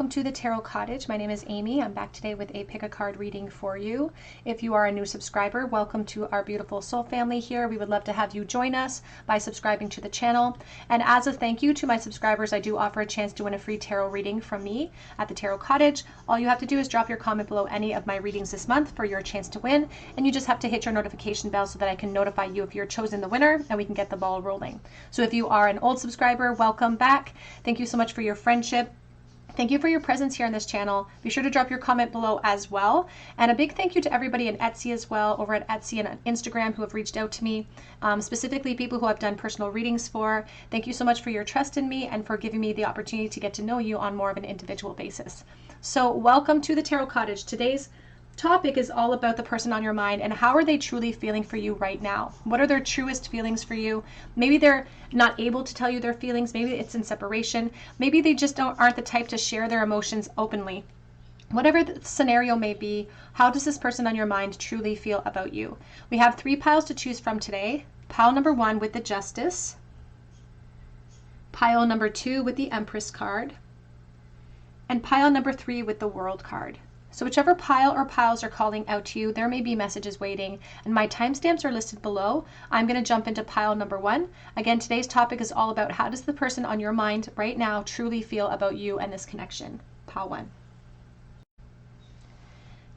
welcome to the Tarot Cottage. My name is Amy. I'm back today with a pick a card reading for you. If you are a new subscriber, welcome to our beautiful soul family here. We would love to have you join us by subscribing to the channel. And as a thank you to my subscribers, I do offer a chance to win a free tarot reading from me at the Tarot Cottage. All you have to do is drop your comment below any of my readings this month for your chance to win. And you just have to hit your notification bell so that I can notify you if you're chosen the winner and we can get the ball rolling. So if you are an old subscriber, welcome back. Thank you so much for your friendship. Thank you for your presence here on this channel. Be sure to drop your comment below as well. And a big thank you to everybody in Etsy as well, over at Etsy and on Instagram who have reached out to me, specifically people who I've done personal readings for. Thank you so much for your trust in me and for giving me the opportunity to get to know you on more of an individual basis. So welcome to the Tarot Cottage. Today's topic is all about the person on your mind and how are they truly feeling for you right now? What are their truest feelings for you? Maybe they're not able to tell you their feelings. Maybe it's in separation. Maybe they just aren't the type to share their emotions openly. Whatever the scenario may be, how does this person on your mind truly feel about you? We have 3 piles to choose from today. Pile number 1 with the Justice. Pile number 2 with the Empress card. And pile number 3 with the World card. So whichever pile or piles are calling out to you, there may be messages waiting, and my timestamps are listed below. I'm going to jump into pile number 1. Again, today's topic is all about how does the person on your mind right now truly feel about you and this connection. Pile 1.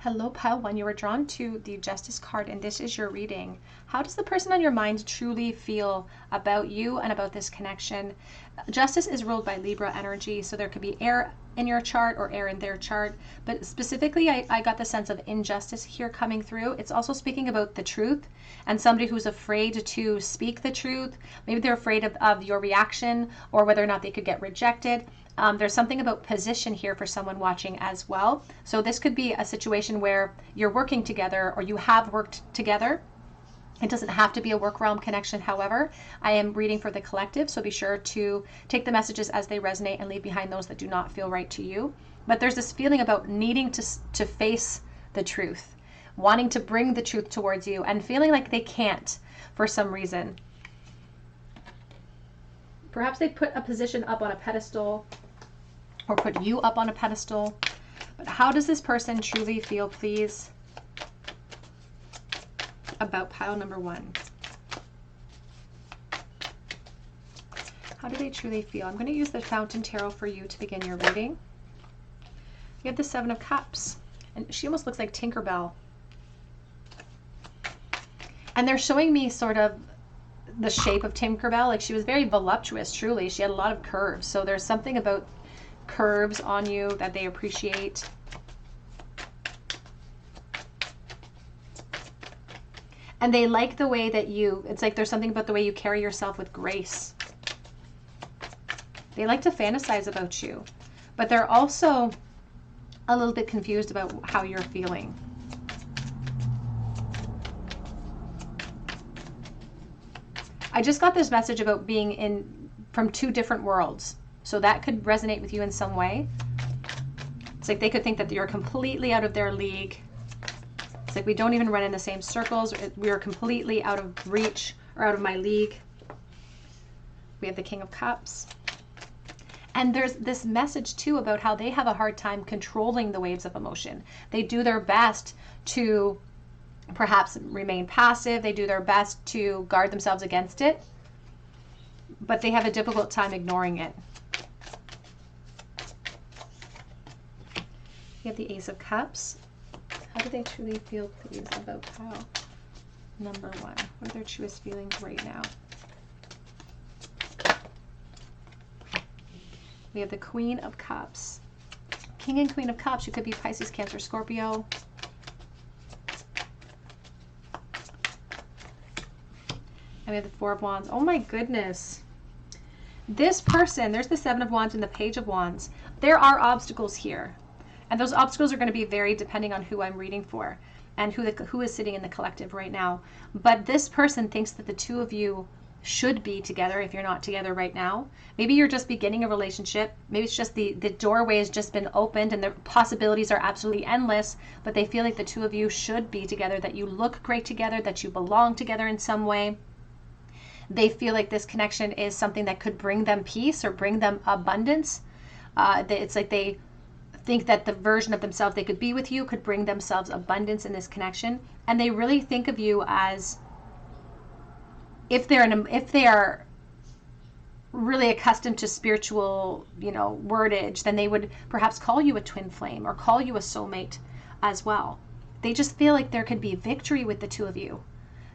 Hello, pile 1. You were drawn to the Justice card, and this is your reading. How does the person on your mind truly feel about you and about this connection? Justice is ruled by Libra energy, so there could be air in your chart or air in their chart, but specifically I got the sense of injustice here coming through. It's also speaking about the truth and somebody who's afraid to speak the truth. Maybe they're afraid of your reaction or whether or not they could get rejected. There's something about position here for someone watching as well. So this could be a situation where you're working together or you have worked together. It doesn't have to be a work realm connection. However, I am reading for the collective, so be sure to take the messages as they resonate and leave behind those that do not feel right to you. But there's this feeling about needing to face the truth, wanting to bring the truth towards you and feeling like they can't for some reason. Perhaps they put a position up on a pedestal or put you up on a pedestal. But how does this person truly feel, please, about pile number 1? How do they truly feel? I'm going to use the Fountain Tarot for you to begin your reading. You have the 7 of Cups, and she almost looks like Tinkerbell. And they're showing me sort of the shape of Tinkerbell. Like she was very voluptuous, truly. She had a lot of curves. So there's something about curves on you that they appreciate. And they like the way that it's like there's something about the way you carry yourself with grace. They like to fantasize about you, but they're also a little bit confused about how you're feeling. I just got this message about being from 2 different worlds. So that could resonate with you in some way. It's like they could think that you're completely out of their league. It's like we don't even run in the same circles. We are completely out of reach or out of my league. We have the King of Cups. And there's this message too about how they have a hard time controlling the waves of emotion. They do their best to perhaps remain passive. They do their best to guard themselves against it. But they have a difficult time ignoring it. You have the Ace of Cups. How do they truly feel, please, about pile number 1? What are their truest feelings right now? We have the Queen of Cups. King and Queen of Cups, you could be Pisces, Cancer, Scorpio. And we have the 4 of Wands. Oh my goodness. This person, there's the 7 of Wands and the Page of Wands. There are obstacles here. And those obstacles are going to be varied depending on who I'm reading for and who is sitting in the collective right now. But this person thinks that the 2 of you should be together if you're not together right now. Maybe you're just beginning a relationship. Maybe it's just the doorway has just been opened and the possibilities are absolutely endless, but they feel like the 2 of you should be together, that you look great together, that you belong together in some way. They feel like this connection is something that could bring them peace or bring them abundance. It's like they think that the version of themselves they could be with you could bring themselves abundance in this connection. And they really think of you as, if they are really accustomed to spiritual, wordage, then they would perhaps call you a twin flame or call you a soulmate as well. They just feel like there could be victory with the two of you.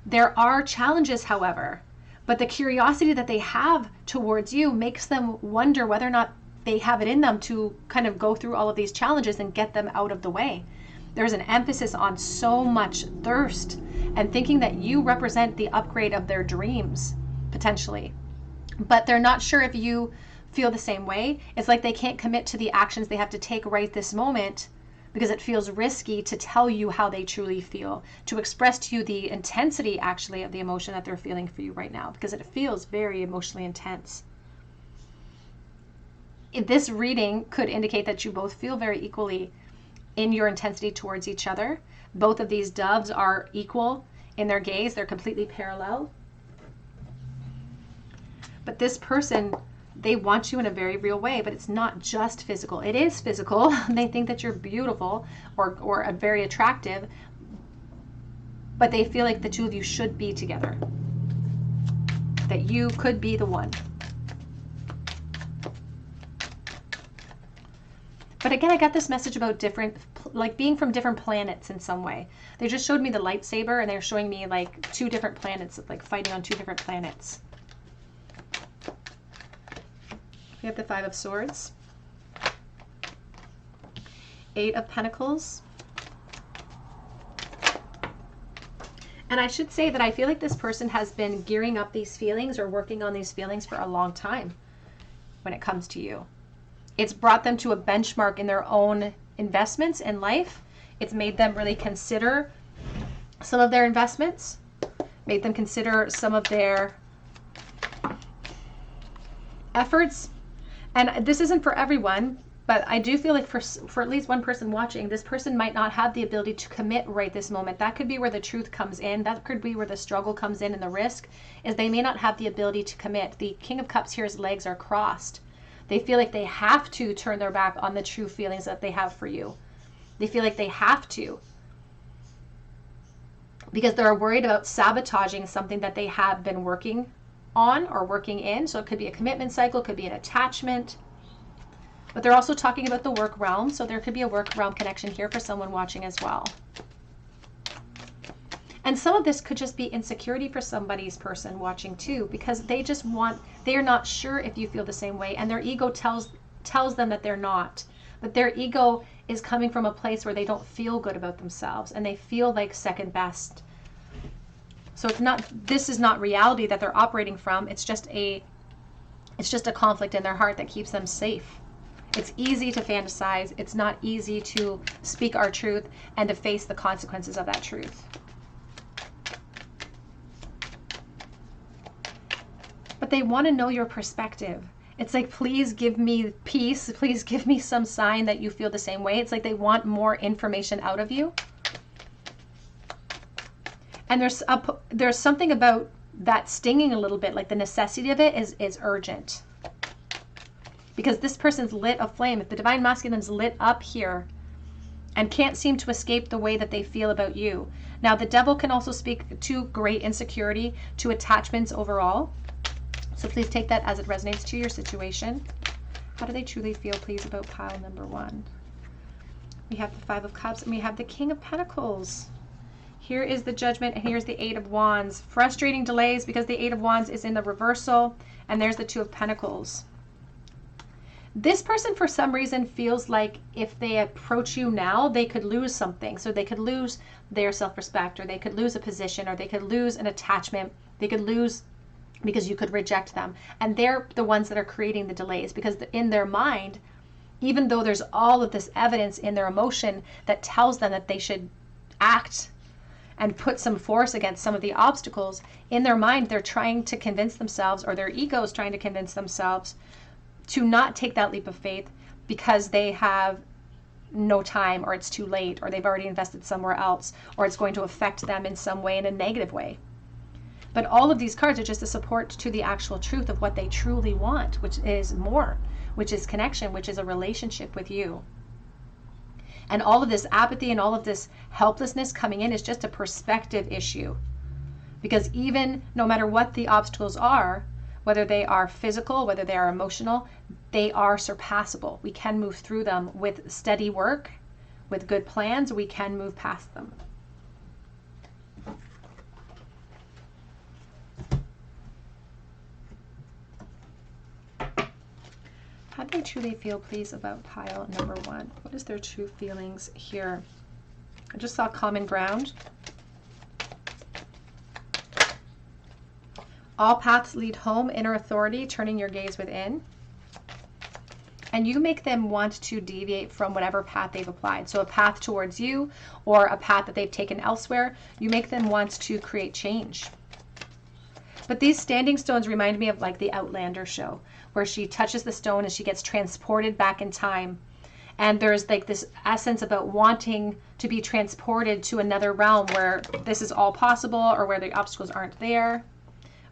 There are challenges, however, but the curiosity that they have towards you makes them wonder whether or not they have it in them to kind of go through all of these challenges and get them out of the way. There's an emphasis on so much thirst and thinking that you represent the upgrade of their dreams, potentially. But they're not sure if you feel the same way. It's like they can't commit to the actions they have to take right this moment because it feels risky to tell you how they truly feel, to express to you the intensity actually of the emotion that they're feeling for you right now, because it feels very emotionally intense. This reading could indicate that you both feel very equally in your intensity towards each other. Both of these doves are equal in their gaze. They're completely parallel. But this person, they want you in a very real way, but it's not just physical. It is physical. They think that you're beautiful or very attractive, but they feel like the two of you should be together, that you could be the one. But again, I got this message about being from different planets in some way. They just showed me the lightsaber, and they're showing me like two different planets, like fighting on two different planets. We have the Five of Swords, Eight of Pentacles. And I should say that I feel like this person has been gearing up these feelings or working on these feelings for a long time when it comes to you. It's brought them to a benchmark in their own investments in life. It's made them really consider some of their investments, made them consider some of their efforts. And this isn't for everyone, but I do feel like for at least one person watching, this person might not have the ability to commit right this moment. That could be where the truth comes in. That could be where the struggle comes in, and the risk is they may not have the ability to commit. The King of Cups here's legs are crossed. They feel like they have to turn their back on the true feelings that they have for you. They feel like they have to, because they're worried about sabotaging something that they have been working on or working in. So it could be a commitment cycle, could be an attachment, but they're also talking about the work realm. So there could be a work realm connection here for someone watching as well. And some of this could just be insecurity for somebody's person watching too, because they're not sure if you feel the same way, and their ego tells them that they're not. But their ego is coming from a place where they don't feel good about themselves and they feel like second best. So this is not reality that they're operating from. It's just a conflict in their heart that keeps them safe. It's easy to fantasize. It's not easy to speak our truth and to face the consequences of that truth. But they want to know your perspective. It's like, please give me peace. Please give me some sign that you feel the same way. It's like they want more information out of you. And there's something about that stinging a little bit, like the necessity of it is urgent. Because this person's lit a flame. If the Divine Masculine's lit up here and can't seem to escape the way that they feel about you. Now, the Devil can also speak to great insecurity, to attachments overall. So please take that as it resonates to your situation. How do they truly feel, please, about pile number one? We have the Five of Cups and we have the King of Pentacles. Here is the Judgment and here's the Eight of Wands. Frustrating delays because the Eight of Wands is in the reversal, and there's the Two of Pentacles. This person, for some reason, feels like if they approach you now, they could lose something. So they could lose their self-respect, or they could lose a position, or they could lose an attachment. They could lose because you could reject them. And they're the ones that are creating the delays, because in their mind, even though there's all of this evidence in their emotion that tells them that they should act and put some force against some of the obstacles, in their mind, they're trying to convince themselves, or their ego is trying to convince themselves to not take that leap of faith because they have no time, or it's too late, or they've already invested somewhere else, or it's going to affect them in some way, in a negative way. But all of these cards are just a support to the actual truth of what they truly want, which is more, which is connection, which is a relationship with you. And all of this apathy and all of this helplessness coming in is just a perspective issue. Because even no matter what the obstacles are, whether they are physical, whether they are emotional, they are surpassable. We can move through them with steady work, with good plans, we can move past them. How do they truly feel, please, about pile number 1? What is their true feelings here? I just saw common ground. All paths lead home, inner authority, turning your gaze within. And you make them want to deviate from whatever path they've applied. So a path towards you or a path that they've taken elsewhere, you make them want to create change. But these standing stones remind me of like the Outlander show, where she touches the stone and she gets transported back in time. And there's like this essence about wanting to be transported to another realm where this is all possible or where the obstacles aren't there.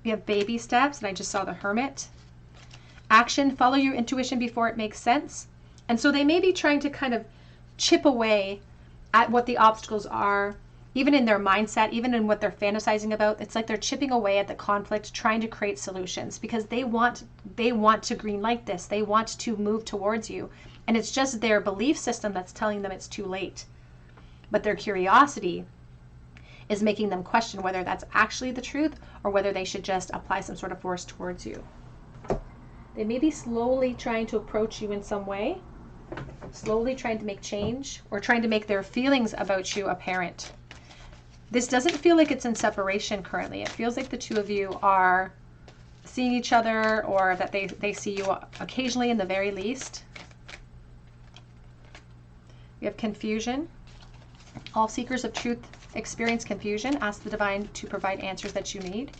We have baby steps, and I just saw the Hermit. Action, follow your intuition before it makes sense. And so they may be trying to kind of chip away at what the obstacles are, even in their mindset, even in what they're fantasizing about. It's like they're chipping away at the conflict, trying to create solutions because they want to green light this. They want to move towards you. And it's just their belief system that's telling them it's too late. But their curiosity is making them question whether that's actually the truth or whether they should just apply some sort of force towards you. They may be slowly trying to approach you in some way, slowly trying to make change or trying to make their feelings about you apparent. This doesn't feel like it's in separation currently. It feels like the two of you are seeing each other, or that they see you occasionally in the very least. We have confusion. All seekers of truth experience confusion. Ask the divine to provide answers that you need.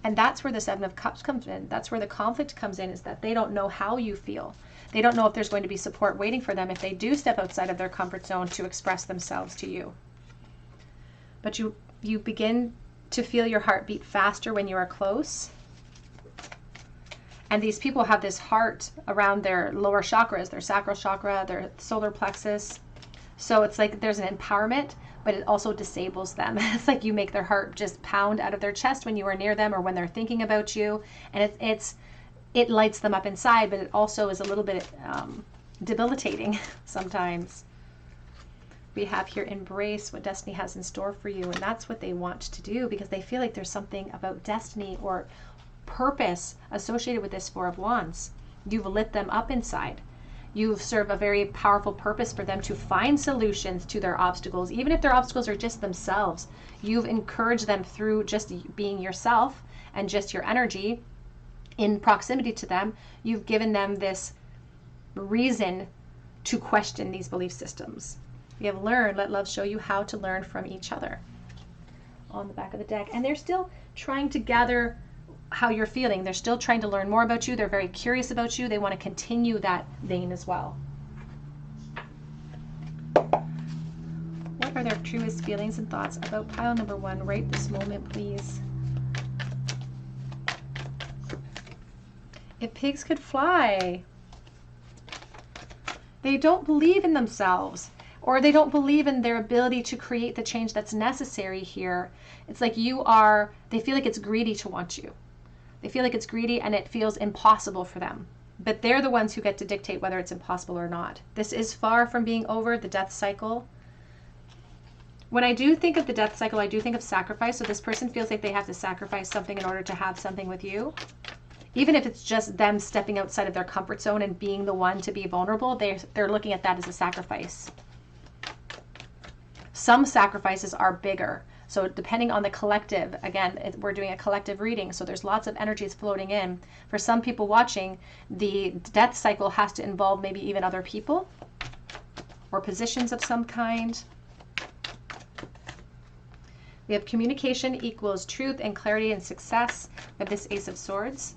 And that's where the Seven of Cups comes in. That's where the conflict comes in, is that they don't know how you feel. They don't know if there's going to be support waiting for them if they do step outside of their comfort zone to express themselves to you. But you begin to feel your heart beat faster when you are close. And these people have this heart around their lower chakras, their sacral chakra, their solar plexus. So it's like there's an empowerment, but it also disables them. It's like you make their heart just pound out of their chest when you are near them or when they're thinking about you. And it lights them up inside, but it also is a little bit debilitating sometimes. We have here, embrace what destiny has in store for you. And that's what they want to do because they feel like there's something about destiny or purpose associated with this Four of Wands. You've lit them up inside. You serve a very powerful purpose for them to find solutions to their obstacles, even if their obstacles are just themselves. You've encouraged them through just being yourself and just your energy in proximity to them. You've given them this reason to question these belief systems. We have learn, let love show you how to learn from each other on the back of the deck. And they're still trying to gather how you're feeling. They're still trying to learn more about you. They're very curious about you. They want to continue that vein as well. What are their truest feelings and thoughts about pile number 1 right this moment, please? If pigs could fly. They don't believe in themselves, or they don't believe in their ability to create the change that's necessary here. It's like they feel like it's greedy to want you. They feel like it's greedy and it feels impossible for them. But they're the ones who get to dictate whether it's impossible or not. This is far from being over, the death cycle. When I do think of the death cycle, I do think of sacrifice. So this person feels like they have to sacrifice something in order to have something with you. Even if it's just them stepping outside of their comfort zone and being the one to be vulnerable, they're looking at that as a sacrifice. Some sacrifices are bigger. So depending on the collective, again, we're doing a collective reading, so there's lots of energies floating in. For some people watching, the death cycle has to involve maybe even other people or positions of some kind. We have communication equals truth and clarity and success. We have this Ace of Swords.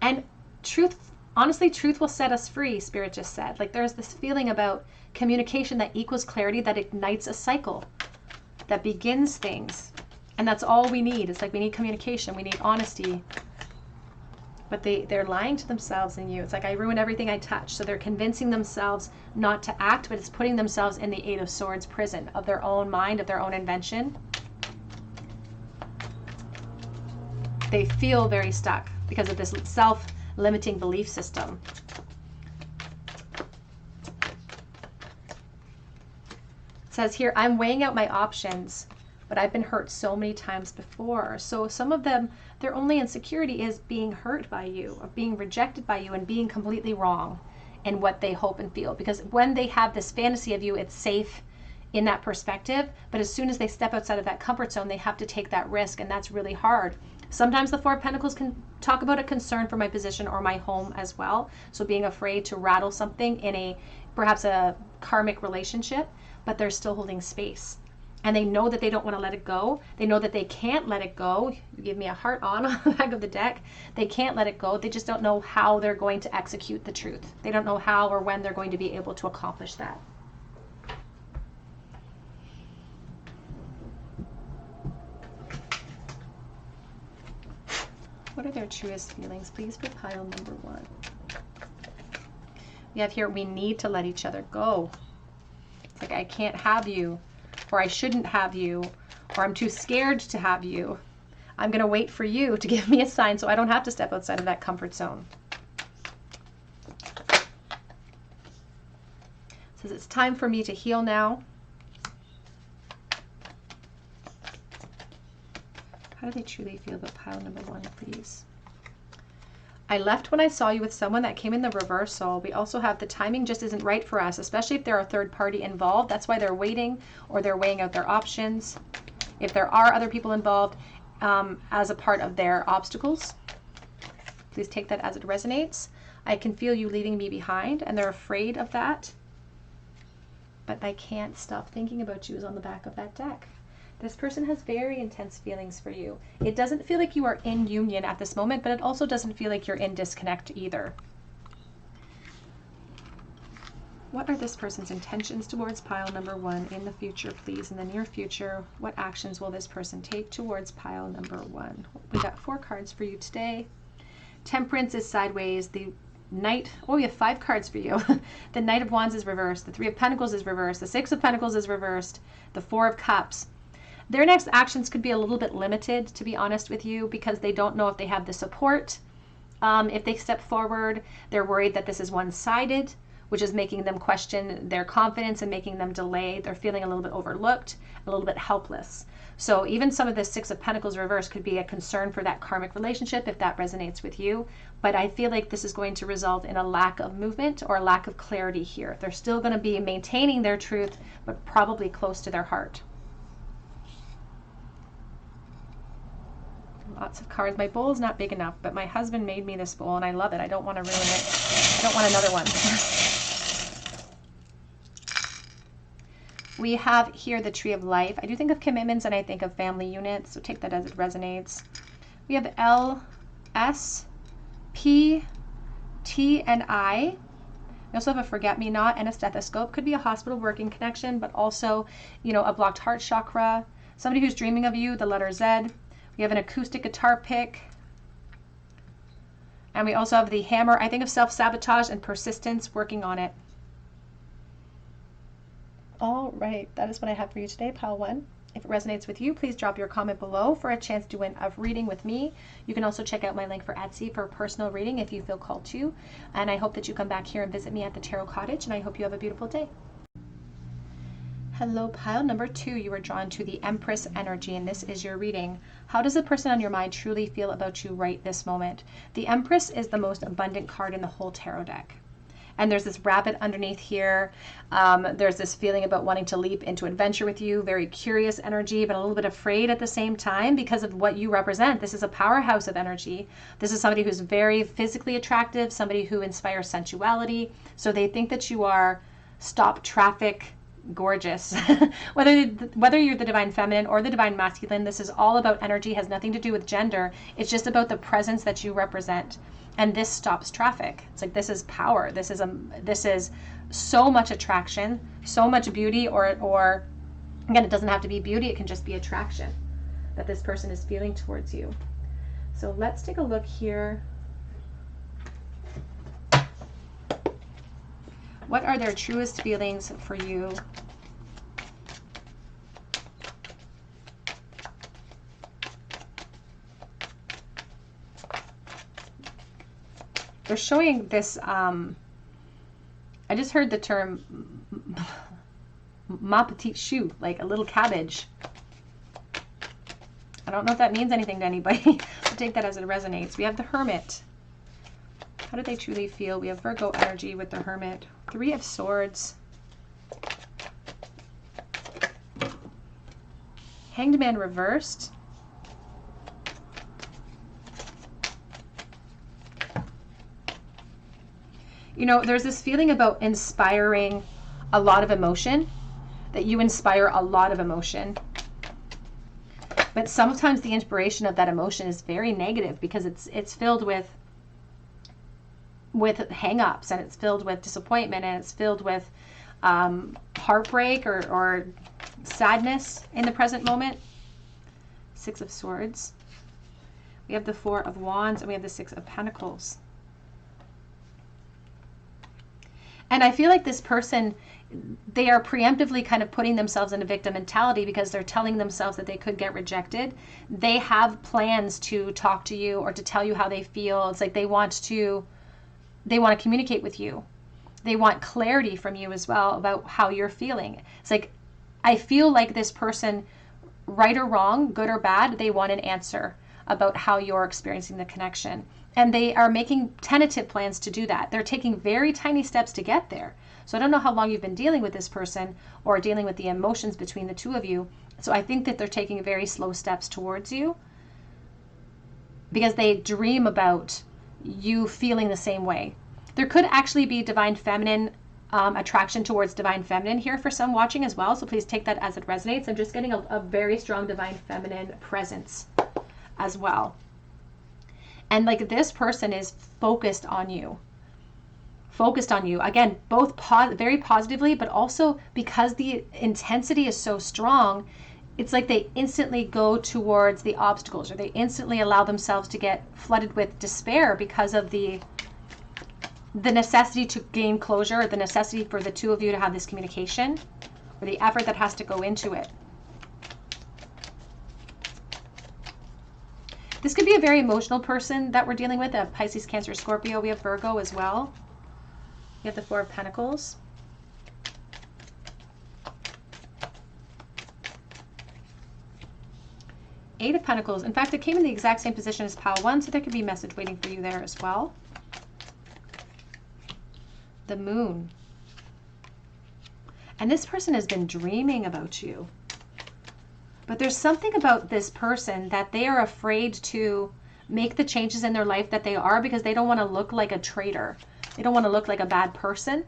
And truth, honestly, truth will set us free, Spirit just said. Like there's this feeling about communication that equals clarity, that ignites a cycle, that begins things. And that's all we need. It's like we need communication, we need honesty. But they're lying to themselves and you. It's like, I ruin everything I touch. So they're convincing themselves not to act, but it's putting themselves in the Eight of Swords prison of their own mind, of their own invention. They feel very stuck because of this self-limiting belief system. It says here, I'm weighing out my options, but I've been hurt so many times before. So some of them, their only insecurity is being hurt by you, or being rejected by you, and being completely wrong in what they hope and feel. Because when they have this fantasy of you, it's safe in that perspective. But as soon as they step outside of that comfort zone, they have to take that risk, and that's really hard. Sometimes the Four of Pentacles can talk about a concern for my position or my home as well. So being afraid to rattle something in perhaps a karmic relationship, but they're still holding space. And they know that they don't want to let it go. They know that they can't let it go. You give me a heart on the back of the deck. They can't let it go. They just don't know how they're going to execute the truth. They don't know how or when they're going to be able to accomplish that. What are their truest feelings, please, for pile number 1? We have here, we need to let each other go. It's like, I can't have you, or I shouldn't have you, or I'm too scared to have you. I'm going to wait for you to give me a sign so I don't have to step outside of that comfort zone. It says it's time for me to heal now. How do they truly feel about pile number 1, please? I left when I saw you with someone. That came in the reversal. We also have the timing just isn't right for us, especially if there are a third party involved. That's why they're waiting, or they're weighing out their options. If there are other people involved as a part of their obstacles, please take that as it resonates. I can feel you leaving me behind, and they're afraid of that. But I can't stop thinking about you is on the back of that deck. This person has very intense feelings for you. It doesn't feel like you are in union at this moment, but it also doesn't feel like you're in disconnect either. What are this person's intentions towards pile number 1 in the future, please? In the near future, what actions will this person take towards pile number 1? We got 4 cards for you today. Temperance is sideways. The Knight, oh, we have 5 cards for you. The Knight of Wands is reversed. The Three of Pentacles is reversed. The Six of Pentacles is reversed. The Four of Cups. Their next actions could be a little bit limited, to be honest with you, because they don't know if they have the support. If they step forward, they're worried that this is one-sided, which is making them question their confidence and making them delay. They're feeling a little bit overlooked, a little bit helpless. So even some of the Six of Pentacles reversed could be a concern for that karmic relationship if that resonates with you. But I feel like this is going to result in a lack of movement or a lack of clarity here. They're still going to be maintaining their truth, but probably close to their heart. Lots of cards. My bowl is not big enough, but my husband made me this bowl and I love it. I don't want to ruin it. I don't want another one. We have here the Tree of Life. I do think of commitments and I think of family units, so take that as it resonates. We have L, S, P, T, and I. We also have a forget-me-not and a stethoscope. Could be a hospital working connection, but also, you know, a blocked heart chakra. Somebody who's dreaming of you, the letter Z. We have an acoustic guitar pick. And we also have the hammer. I think of self-sabotage and persistence, working on it. All right, that is what I have for you today, pile 1. If it resonates with you, please drop your comment below for a chance to win a reading with me. You can also check out my link for Etsy for a personal reading if you feel called to. And I hope that you come back here and visit me at the Tarot Cottage, and I hope you have a beautiful day. Hello, pile number 2. You are drawn to the Empress energy, and this is your reading. How does the person on your mind truly feel about you right this moment? The Empress is the most abundant card in the whole tarot deck. And there's this rabbit underneath here. There's this feeling about wanting to leap into adventure with you, very curious energy, but a little bit afraid at the same time because of what you represent. This is a powerhouse of energy. This is somebody who's very physically attractive, somebody who inspires sensuality. So they think that you are stop traffic gorgeous. whether you're the divine feminine or the divine masculine, this is all about energy, has nothing to do with gender. It's just about the presence that you represent. And this stops traffic. It's like, this is power. This is so much attraction, so much beauty, or again, it doesn't have to be beauty, it can just be attraction that this person is feeling towards you. So let's take a look here What are their truest feelings for you? They're showing this, I just heard the term ma petite choux, like a little cabbage. I don't know if that means anything to anybody. I'll take that as it resonates. We have the Hermit. How do they truly feel? We have Virgo energy with the Hermit. 3 of Swords. Hanged Man reversed. You know, there's this feeling about inspiring a lot of emotion, that you inspire a lot of emotion. But sometimes the inspiration of that emotion is very negative because it's filled with hang-ups, and it's filled with disappointment, and it's filled with heartbreak or sadness in the present moment. 6 of Swords. We have the 4 of Wands, and we have the 6 of Pentacles. And I feel like this person, they are preemptively kind of putting themselves in a victim mentality because they're telling themselves that they could get rejected. They have plans to talk to you or to tell you how they feel. It's like they want to communicate with you. They want clarity from you as well about how you're feeling. It's like, I feel like this person, right or wrong, good or bad, they want an answer about how you're experiencing the connection. And they are making tentative plans to do that. They're taking very tiny steps to get there. So I don't know how long you've been dealing with this person or dealing with the emotions between the two of you. So I think that they're taking very slow steps towards you because they dream about you feeling the same way. There could actually be divine feminine attraction towards divine feminine here for some watching as well. So please take that as it resonates. I'm just getting a very strong divine feminine presence as well. And like this person is focused on you. Focused on you. Again, both very positively, but also because the intensity is so strong, it's like they instantly go towards the obstacles, or they instantly allow themselves to get flooded with despair because of the necessity to gain closure, or the necessity for the two of you to have this communication, or the effort that has to go into it. This could be a very emotional person that we're dealing with, a Pisces, Cancer, Scorpio. We have Virgo as well. We have the 4 of Pentacles. Eight of Pentacles. In fact, it came in the exact same position as Pile 1, so there could be a message waiting for you there as well. The Moon. And this person has been dreaming about you. But there's something about this person that they are afraid to make the changes in their life that they are because they don't want to look like a traitor. They don't want to look like a bad person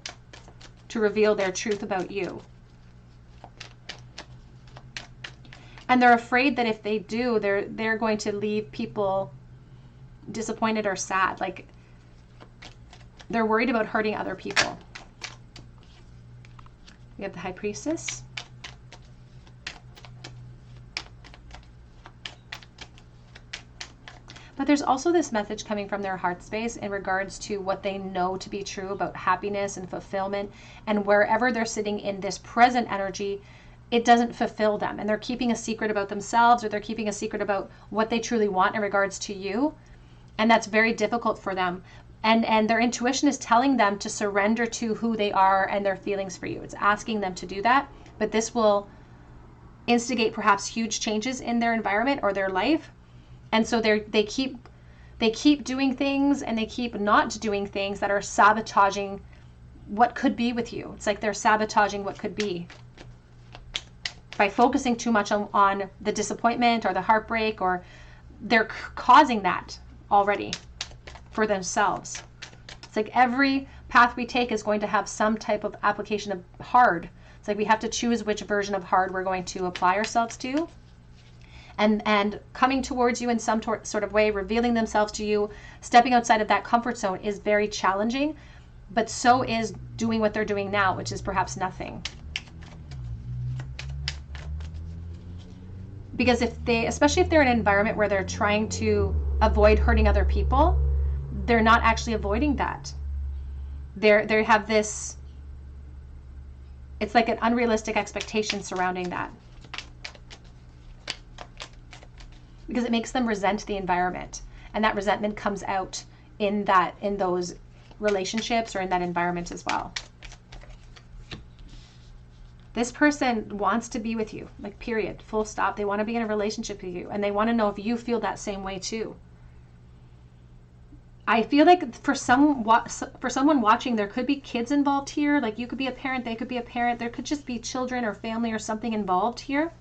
to reveal their truth about you. And they're afraid that if they do, they're going to leave people disappointed or sad. Like, they're worried about hurting other people. We have the High Priestess. But there's also this message coming from their heart space in regards to what they know to be true about happiness and fulfillment. And wherever they're sitting in this present energy, it doesn't fulfill them. And they're keeping a secret about themselves, or they're keeping a secret about what they truly want in regards to you. And that's very difficult for them. And their intuition is telling them to surrender to who they are and their feelings for you. It's asking them to do that. But this will instigate perhaps huge changes in their environment or their life. And so they keep doing things, and they keep not doing things that are sabotaging what could be with you. It's like they're sabotaging what could be by focusing too much on the disappointment or the heartbreak, or they're causing that already for themselves. It's like every path we take is going to have some type of application of hard. It's like we have to choose which version of hard we're going to apply ourselves to. And coming towards you in some sort of way, revealing themselves to you, stepping outside of that comfort zone is very challenging, but so is doing what they're doing now, which is perhaps nothing. Because especially if they're in an environment where they're trying to avoid hurting other people, they're not actually avoiding that. They have this It's like an unrealistic expectation surrounding that. Because it makes them resent the environment. And that resentment comes out in those relationships or in that environment as well. This person wants to be with you, like period, full stop. They want to be in a relationship with you, and they want to know if you feel that same way too. I feel like for someone watching, there could be kids involved here. Like you could be a parent, they could be a parent. There could just be children or family or something involved here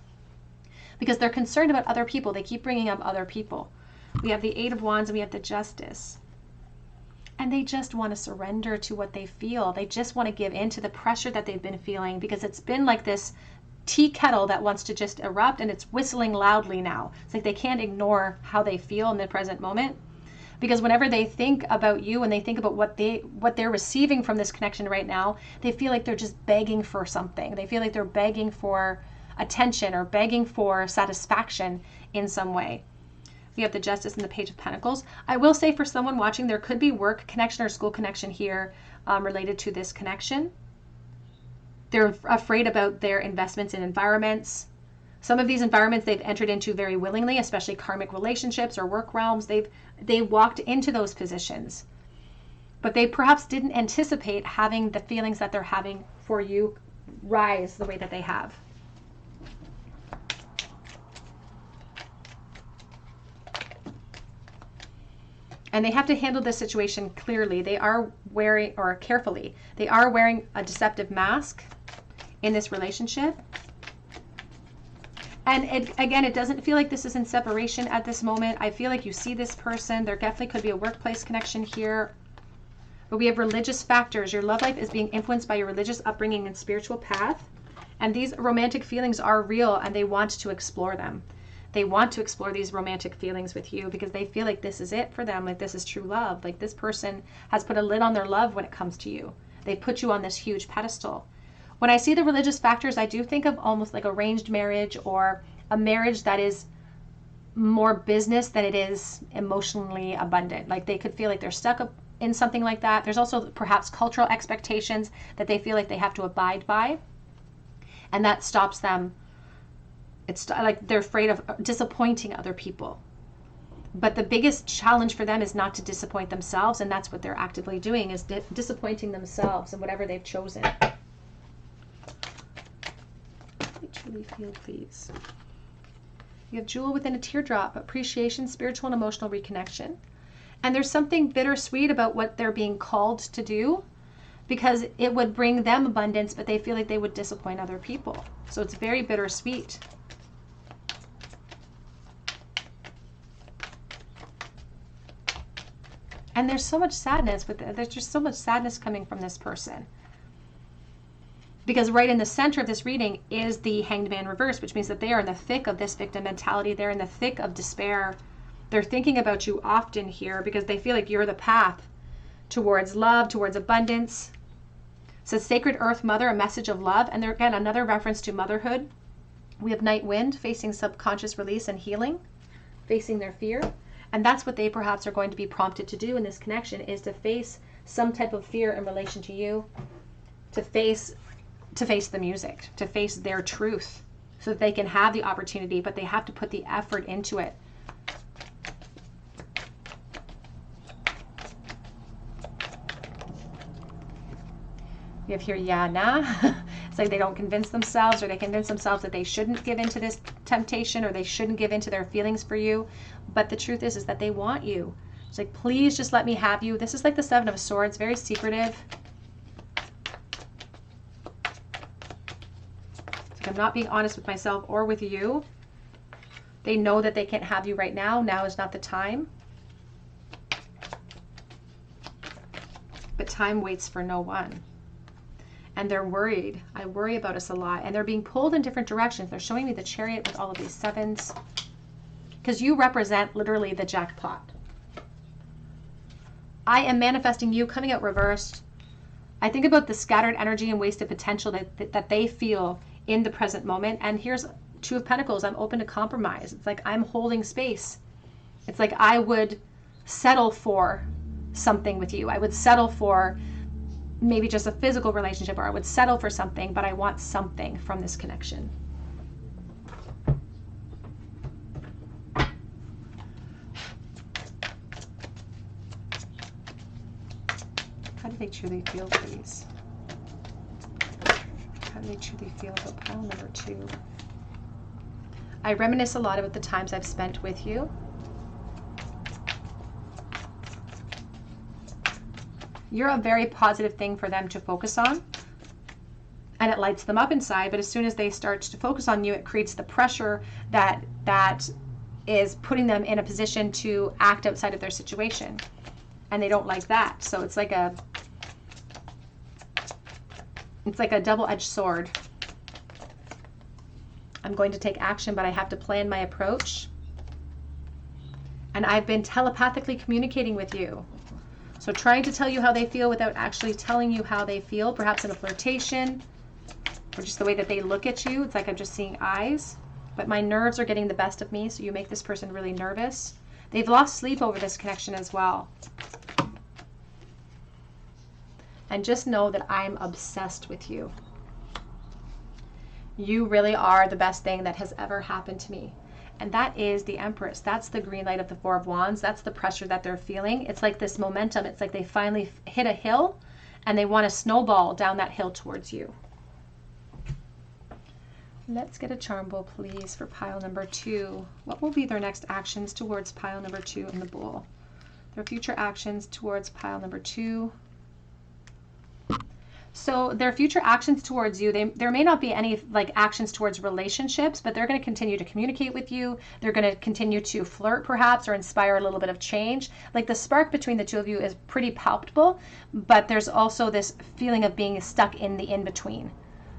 because they're concerned about other people. They keep bringing up other people. We have the Eight of Wands and we have the Justice. And they just want to surrender to what they feel. They just want to give in to the pressure that they've been feeling because it's been like this tea kettle that wants to just erupt and it's whistling loudly now. It's like they can't ignore how they feel in the present moment. Because whenever they think about you and they think about what they're receiving from this connection right now, they feel like they're just begging for something. They feel like they're begging for attention or begging for satisfaction in some way. We have the Justice and the Page of Pentacles. I will say for someone watching, there could be work connection or school connection here related to this connection. They're afraid about their investments in environments. Some of these environments they've entered into very willingly, especially karmic relationships or work realms. They walked into those positions, but they perhaps didn't anticipate having the feelings that they're having for you rise the way that they have. And they have to handle this situation clearly. They are wearing, or carefully, they are wearing a deceptive mask in this relationship. And it doesn't feel like this is in separation at this moment. I feel like you see this person. There definitely could be a workplace connection here. But we have religious factors. Your love life is being influenced by your religious upbringing and spiritual path. And these romantic feelings are real and they want to explore them. They want to explore these romantic feelings with you because they feel like this is it for them. Like this is true love. Like this person has put a lid on their love when it comes to you. They put you on this huge pedestal. When I see the religious factors, I do think of almost like arranged marriage or a marriage that is more business than it is emotionally abundant. Like they could feel like they're stuck up in something like that. There's also perhaps cultural expectations that they feel like they have to abide by. And that stops them. It's like they're afraid of disappointing other people. But the biggest challenge for them is not to disappoint themselves. And that's what they're actively doing, is disappointing themselves in whatever they've chosen. Truly feel, please. You have Jewel within a teardrop, appreciation, spiritual and emotional reconnection. And there's something bittersweet about what they're being called to do because it would bring them abundance, but they feel like they would disappoint other people. So it's very bittersweet. And there's so much sadness there's just so much sadness coming from this person. Because right in the center of this reading is the Hanged Man reverse, which means that they are in the thick of this victim mentality. They're in the thick of despair. They're thinking about you often here because they feel like you're the path towards love, towards abundance. It says Sacred Earth Mother, a message of love. And there again, another reference to motherhood. We have Night Wind, facing subconscious release and healing, facing their fear. And that's what they perhaps are going to be prompted to do in this connection, is to face some type of fear in relation to you, to face the music, to face their truth so that they can have the opportunity, but they have to put the effort into it. We have here, yeah, nah. It's like they don't convince themselves, or they convince themselves that they shouldn't give into this temptation, or they shouldn't give into their feelings for you. But the truth is that they want you. It's like, please just let me have you. This is like the Seven of Swords, very secretive. I'm not being honest with myself or with you. They know that they can't have you right now. Now is not the time. But time waits for no one. And they're worried. I worry about us a lot. And they're being pulled in different directions. They're showing me the Chariot with all of these sevens. Because you represent literally the jackpot. I am manifesting you coming out reversed. I think about the scattered energy and wasted potential that they feel in the present moment. And here's Two of Pentacles. I'm open to compromise. It's like I'm holding space. It's like I would settle for something with you. I would settle for maybe just a physical relationship, or I would settle for something, but I want something from this connection. How do they truly feel, please? How do they truly feel about pile number 2? I reminisce a lot about the times I've spent with you. You're a very positive thing for them to focus on, and it lights them up inside, but as soon as they start to focus on you, it creates the pressure that is putting them in a position to act outside of their situation, and they don't like that. So it's like a double-edged sword. I'm going to take action, but I have to plan my approach, and I've been telepathically communicating with you. So trying to tell you how they feel without actually telling you how they feel, perhaps in a flirtation, or just the way that they look at you. It's like I'm just seeing eyes, but my nerves are getting the best of me, so you make this person really nervous. They've lost sleep over this connection as well. And just know that I'm obsessed with you. You really are the best thing that has ever happened to me. And that is the Empress. That's the green light of the Four of Wands. That's the pressure that they're feeling. It's like this momentum. It's like they finally hit a hill and they want to snowball down that hill towards you. Let's get a charm bowl, please, for pile number 2. What will be their next actions towards pile number 2 in the bowl? Their future actions towards pile number 2. So their future actions towards you, there may not be any like actions towards relationships, but they're going to continue to communicate with you. They're going to continue to flirt perhaps, or inspire a little bit of change. Like the spark between the two of you is pretty palpable, but there's also this feeling of being stuck in the in-between,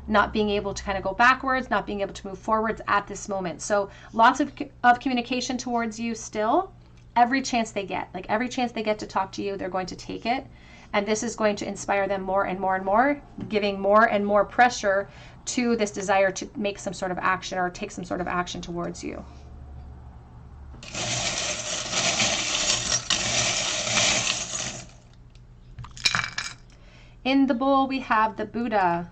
not being able to kind of go backwards, not being able to move forwards at this moment. So lots of communication towards you still. Every chance they get, like every chance they get to talk to you, they're going to take it. And this is going to inspire them more and more and more, giving more and more pressure to this desire to make some sort of action or take some sort of action towards you. In the bowl, we have the Buddha.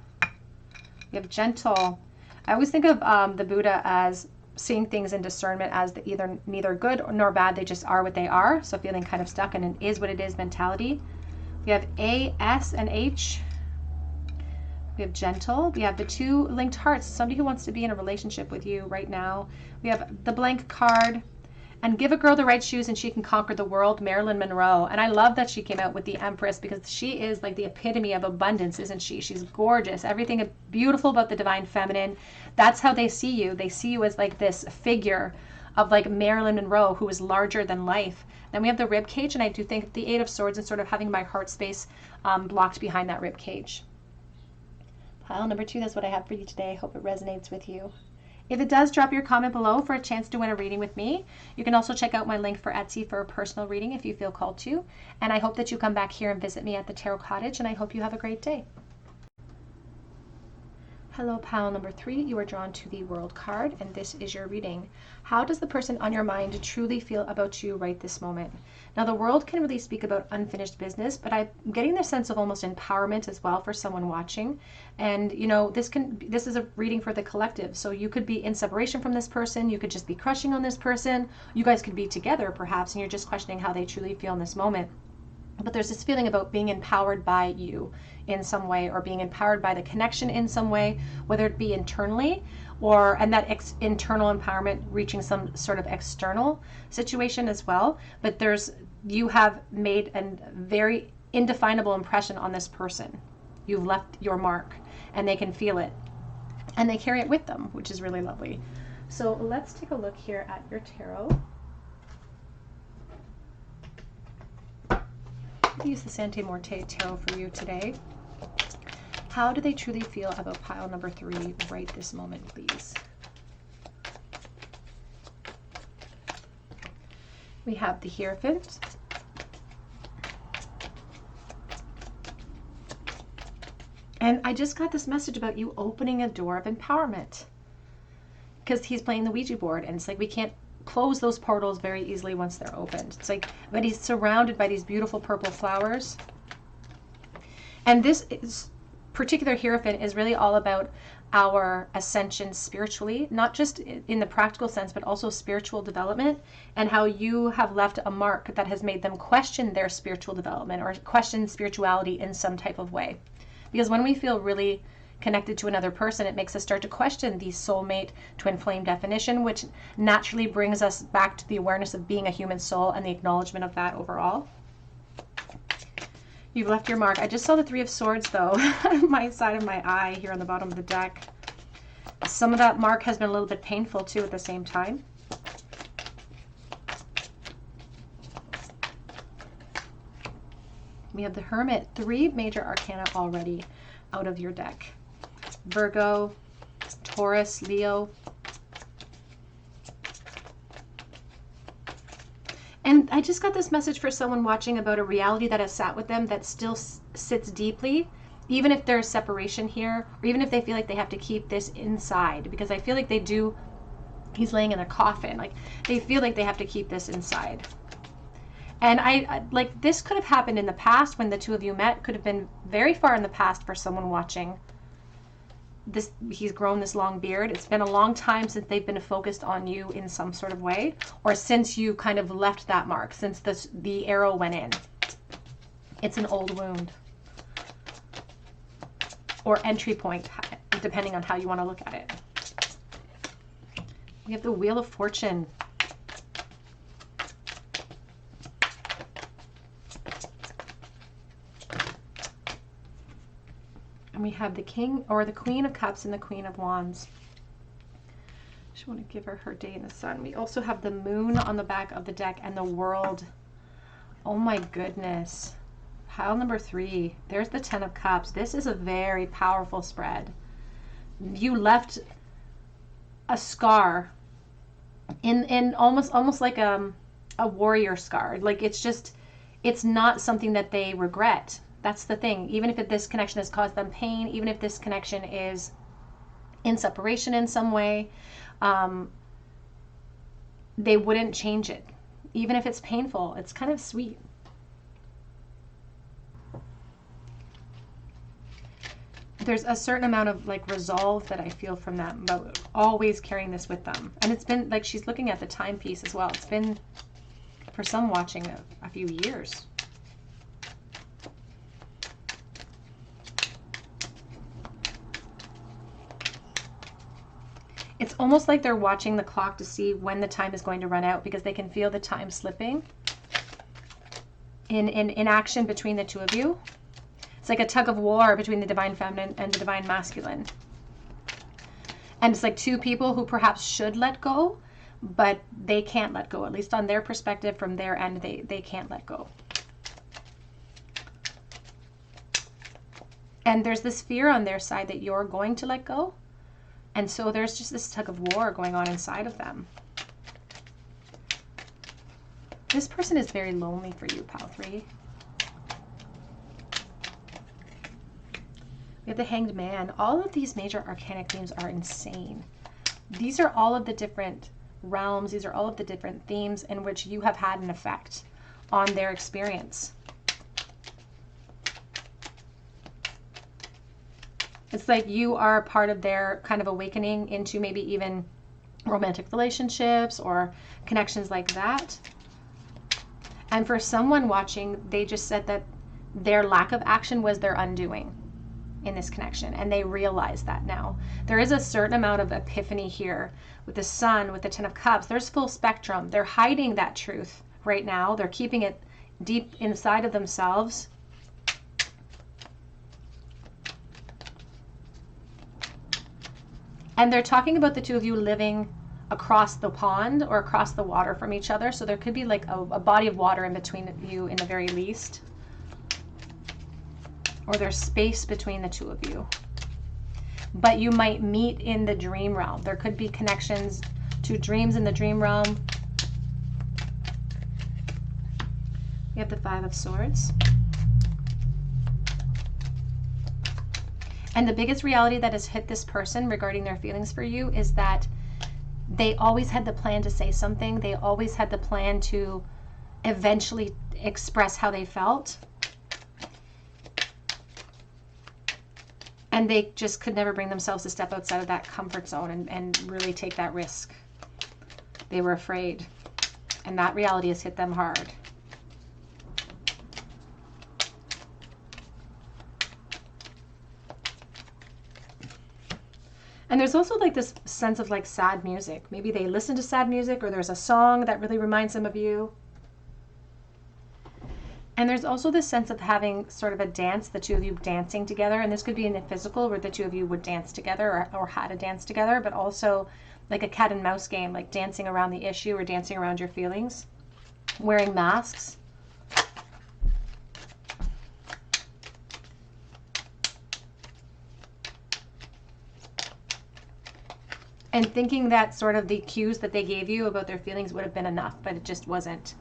We have gentle. I always think of the Buddha as seeing things in discernment as either neither good nor bad. They just are what they are. So feeling kind of stuck in an is what it is mentality. We have A, S, and H. We have gentle. We have the 2 linked hearts, somebody who wants to be in a relationship with you right now. We have the blank card, and give a girl the right shoes and she can conquer the world, Marilyn Monroe. And I love that she came out with the Empress, because she is like the epitome of abundance, isn't she? She's gorgeous. Everything beautiful about the divine feminine. That's how they see you. They see you as like this figure of like Marilyn Monroe, who is larger than life. Then we have the rib cage, and I do think the 8 of Swords and sort of having my heart space blocked behind that rib cage. Pile number 2, that's what I have for you today. Hope it resonates with you. If it does, drop your comment below for a chance to win a reading with me. You can also check out my link for Etsy for a personal reading if you feel called to. And I hope that you come back here and visit me at the Tarot Cottage, and I hope you have a great day. Hello, pile number 3. You are drawn to the World card, and this is your reading. How does the person on your mind truly feel about you right this moment? Now, the World can really speak about unfinished business, but I'm getting the sense of almost empowerment as well for someone watching. And you know, this is a reading for the collective. So you could be in separation from this person. You could just be crushing on this person. You guys could be together perhaps, and you're just questioning how they truly feel in this moment. But there's this feeling about being empowered by you in some way, or being empowered by the connection in some way, whether it be internally and that internal empowerment reaching some sort of external situation as well. But you have made a very indefinable impression on this person. You've left your mark, and they can feel it, and they carry it with them, which is really lovely. So let's take a look here at your tarot. Use the Sante Morte Tarot for you today. How do they truly feel about pile number 3 right this moment, please? We have the Hierophant. And I just got this message about you opening a door of empowerment, because he's playing the Ouija board, and it's like we can't close those portals very easily once they're opened. It's like, but he's surrounded by these beautiful purple flowers. And this particular Hierophant is really all about our ascension spiritually, not just in the practical sense, but also spiritual development, and how you have left a mark that has made them question their spiritual development or question spirituality in some type of way. Because when we feel really connected to another person, it makes us start to question the soulmate twin flame definition, which naturally brings us back to the awareness of being a human soul and the acknowledgement of that overall. You've left your mark. I just saw the Three of Swords, though, my side of my eye here on the bottom of the deck. Some of that mark has been a little bit painful, too, at the same time. We have the Hermit. 3 major arcana already out of your deck. Virgo, Taurus, Leo. And I just got this message for someone watching about a reality that has sat with them that still sits deeply, even if there's separation here, or even if they feel like they have to keep this inside, because I feel like they do. He's laying in a coffin. Like, they feel like they have to keep this inside. And I like, this could have happened in the past when the two of you met. Could have been very far in the past for someone watching. This, he's grown this long beard. It's been a long time since they've been focused on you in some sort of way, or since you kind of left that mark, since the arrow went in. It's an old wound or entry point, depending on how you want to look at it. We have the Wheel of Fortune. And we have the King or the Queen of Cups and the Queen of Wands. Just want to give her her day in the sun. We also have the Moon on the back of the deck and the World. Oh my goodness. Pile number 3. There's the 10 of Cups. This is a very powerful spread. You left a scar in almost like a warrior scar. Like, it's not something that they regret. That's the thing. Even if this connection has caused them pain, even if this connection is in separation in some way, they wouldn't change it. Even if it's painful, it's kind of sweet. There's a certain amount of like resolve that I feel from them about always carrying this with them. And it's been like, she's looking at the timepiece as well. It's been, for some watching, a few years. It's almost like they're watching the clock to see when the time is going to run out, because they can feel the time slipping in action between the two of you. It's like a tug of war between the divine feminine and the divine masculine. And it's like two people who perhaps should let go, but they can't let go. At least on their perspective, from their end, they can't let go. And there's this fear on their side that you're going to let go. And so there's just this tug of war going on inside of them. This person is very lonely for you, Pile 3. We have the Hanged Man. All of these major arcanic themes are insane. These are all of the different realms. These are all of the different themes in which you have had an effect on their experience. It's like you are a part of their kind of awakening into maybe even romantic relationships or connections like that. And for someone watching, they just said that their lack of action was their undoing in this connection, and they realize that now. There is a certain amount of epiphany here with the Sun, with the 10 of Cups. There's full spectrum. They're hiding that truth right now. They're keeping it deep inside of themselves. And they're talking about the two of you living across the pond or across the water from each other. So there could be like a body of water in between you in the very least. Or there's space between the two of you. But you might meet in the dream realm. There could be connections to dreams in the dream realm. We have the 5 of Swords. And the biggest reality that has hit this person regarding their feelings for you is that they always had the plan to say something. They always had the plan to eventually express how they felt. And they just could never bring themselves to step outside of that comfort zone and really take that risk. They were afraid. And that reality has hit them hard. And there's also like this sense of like sad music. Maybe they listen to sad music, or there's a song that really reminds them of you. And there's also this sense of having sort of a dance, the two of you dancing together. And this could be in a physical where the two of you would dance together, or had a dance together, but also like a cat and mouse game, like dancing around the issue or dancing around your feelings, wearing masks. And thinking that sort of the cues that they gave you about their feelings would have been enough, but it just wasn't.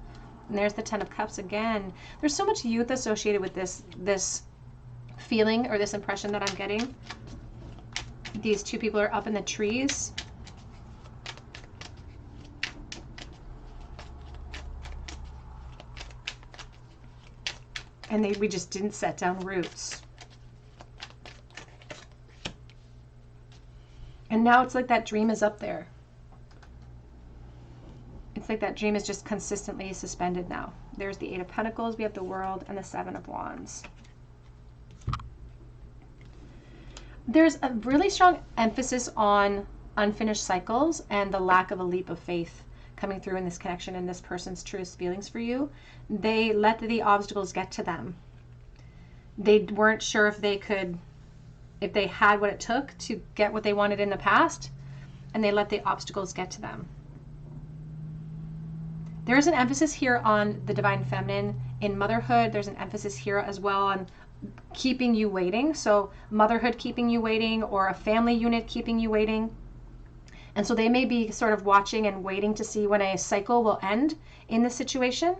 And there's the Ten of Cups again. There's so much youth associated with this feeling or this impression that I'm getting. These two people are up in the trees. And we just didn't set down roots. And now it's like that dream is up there. It's like that dream is just consistently suspended now. There's the Eight of Pentacles, we have the World, and the Seven of Wands. There's a really strong emphasis on unfinished cycles and the lack of a leap of faith coming through in this connection and this person's truest feelings for you. They let the obstacles get to them. They weren't sure if they had what it took to get what they wanted in the past, and they let the obstacles get to them. There is an emphasis here on the divine feminine in motherhood. There's an emphasis here as well on keeping you waiting. So motherhood keeping you waiting, or a family unit keeping you waiting. And so they may be sort of watching and waiting to see when a cycle will end in this situation.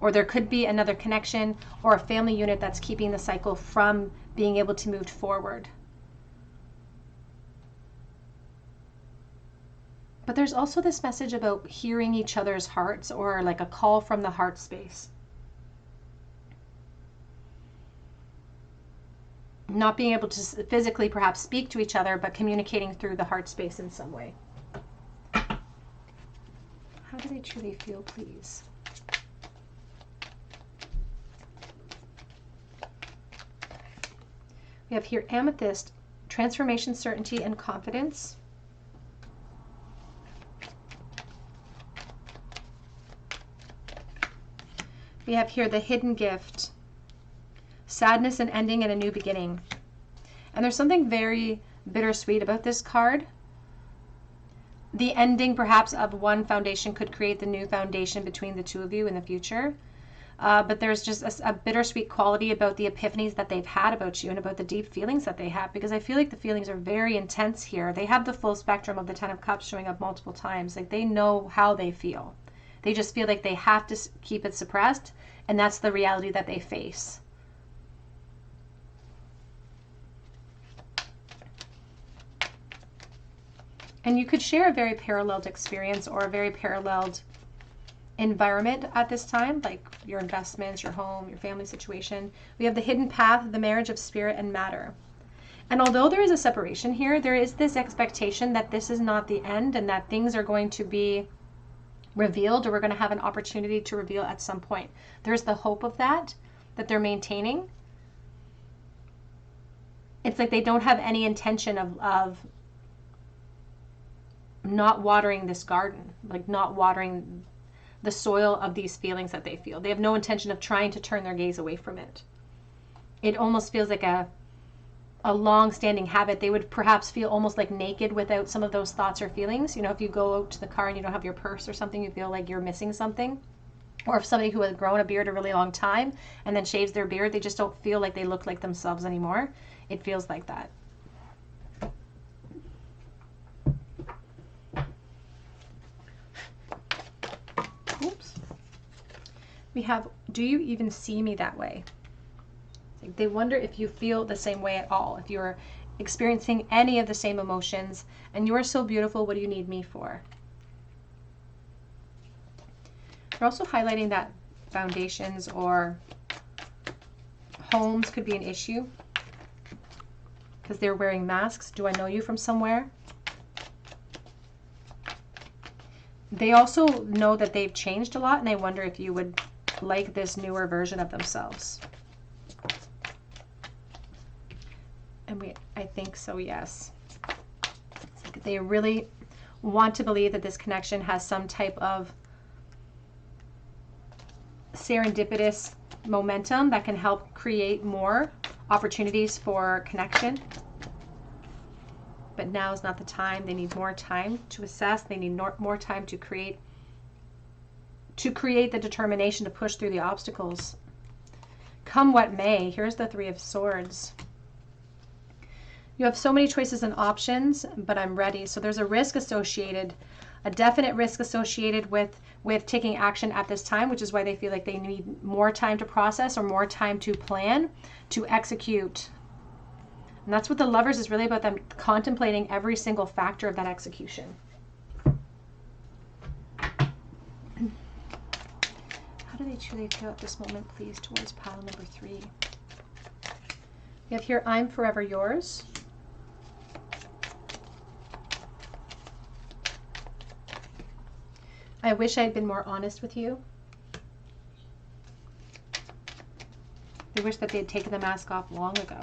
Or there could be another connection or a family unit that's keeping the cycle from being able to move forward. But there's also this message about hearing each other's hearts, or like a call from the heart space. Not being able to physically perhaps speak to each other, but communicating through the heart space in some way. How do they truly feel, please? We have here Amethyst, transformation, certainty, and confidence. We have here the Hidden Gift, sadness and ending and a new beginning. And there's something very bittersweet about this card. The ending perhaps of one foundation could create the new foundation between the two of you in the future. But there's just a bittersweet quality about the epiphanies that they've had about you and about the deep feelings that they have, because I feel like the feelings are very intense here. They have the full spectrum of the Ten of Cups showing up multiple times. Like, they know how they feel. They just feel like they have to keep it suppressed, and that's the reality that they face. And you could share a very paralleled experience or a very paralleled environment at this time, like your investments, your home, your family situation. We have the hidden path, the marriage of spirit and matter. And although there is a separation here, there is this expectation that this is not the end, and that things are going to be revealed, or we're going to have an opportunity to reveal at some point. There's the hope of that they're maintaining. It's like they don't have any intention of not watering this garden, like not watering the soil of these feelings that they feel. They have no intention of trying to turn their gaze away from it. It almost feels like a long-standing habit. They would perhaps feel almost like naked without some of those thoughts or feelings. You know, if you go out to the car and you don't have your purse or something, you feel like you're missing something. Or if somebody who has grown a beard a really long time and then shaves their beard, they just don't feel like they look like themselves anymore. It feels like that. Oops. We have, do you even see me that way? They wonder if you feel the same way at all, if you're experiencing any of the same emotions, and you are so beautiful, what do you need me for? They're also highlighting that foundations or homes could be an issue. because they're wearing masks. Do I know you from somewhere? They also know that they've changed a lot, and I wonder if you would like this newer version of themselves. And I think so, yes. It's like they really want to believe that this connection has some type of serendipitous momentum that can help create more opportunities for connection. But now is not the time. They need more time to assess. They need more time to create the determination to push through the obstacles. Come what may. Here's the Three of Swords. You have so many choices and options, but I'm ready. So there's a risk associated, a definite risk associated with taking action at this time, which is why they feel like they need more time to process or more time to plan, to execute. And that's what the Lovers is really about, them contemplating every single factor of that execution. How do they truly feel at this moment, please, towards pile number 3? We have here, I'm forever yours. I wish I had been more honest with you. They wish that they had taken the mask off long ago.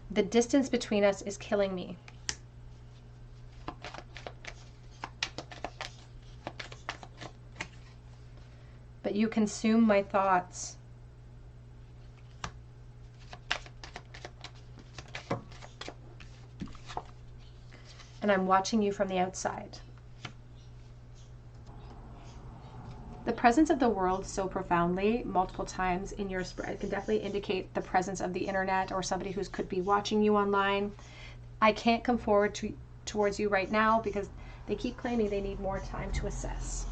The distance between us is killing me. But you consume my thoughts. And I'm watching you from the outside. The presence of the world so profoundly, multiple times in your spread, can definitely indicate the presence of the internet or somebody who could be watching you online. I can't come forward towards you right now because they keep claiming they need more time to assess.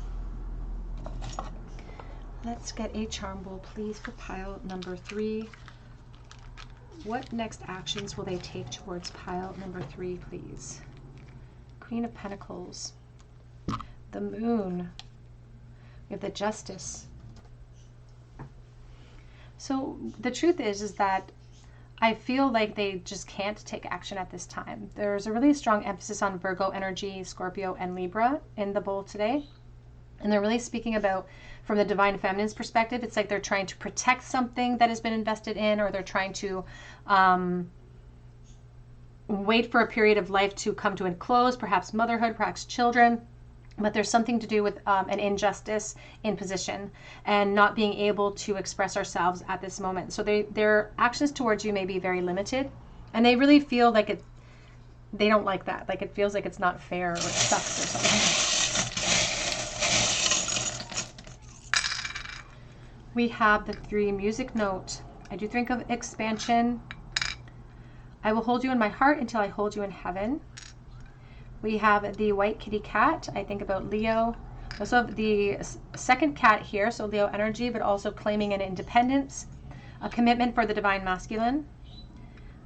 Let's get a charm bowl, please, for pile number 3. What next actions will they take towards pile number 3, please? Queen of Pentacles, the Moon, we have the Justice. So the truth is that I feel like they just can't take action at this time. There's a really strong emphasis on Virgo energy, Scorpio, and Libra in the bowl today. And they're really speaking about, from the Divine Feminine's perspective, it's like they're trying to protect something that has been invested in, or they're trying to wait for a period of life to come to a close, perhaps motherhood, perhaps children, but there's something to do with an injustice in position and not being able to express ourselves at this moment. So their actions towards you may be very limited, and they really feel like they don't like that. Like it feels like it's not fair, or it sucks or something. We have the 3 music note. I do think of expansion. I will hold you in my heart until I hold you in heaven. We have the white kitty cat. I think about Leo. We also have the second cat here, so Leo energy, but also claiming an independence, a commitment for the divine masculine.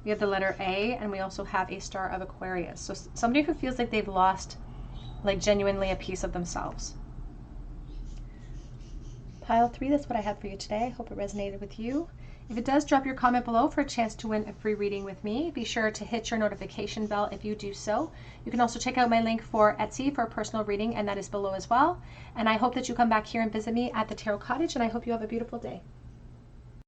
We have the letter A, and we also have a star of Aquarius. So somebody who feels like they've lost, like, genuinely a piece of themselves. Pile 3, that's what I have for you today. I hope it resonated with you. If it does, drop your comment below for a chance to win a free reading with me. Be sure to hit your notification bell if you do so. You can also check out my link for Etsy for a personal reading, and that is below as well. And I hope that you come back here and visit me at the Tarot Cottage, and I hope you have a beautiful day.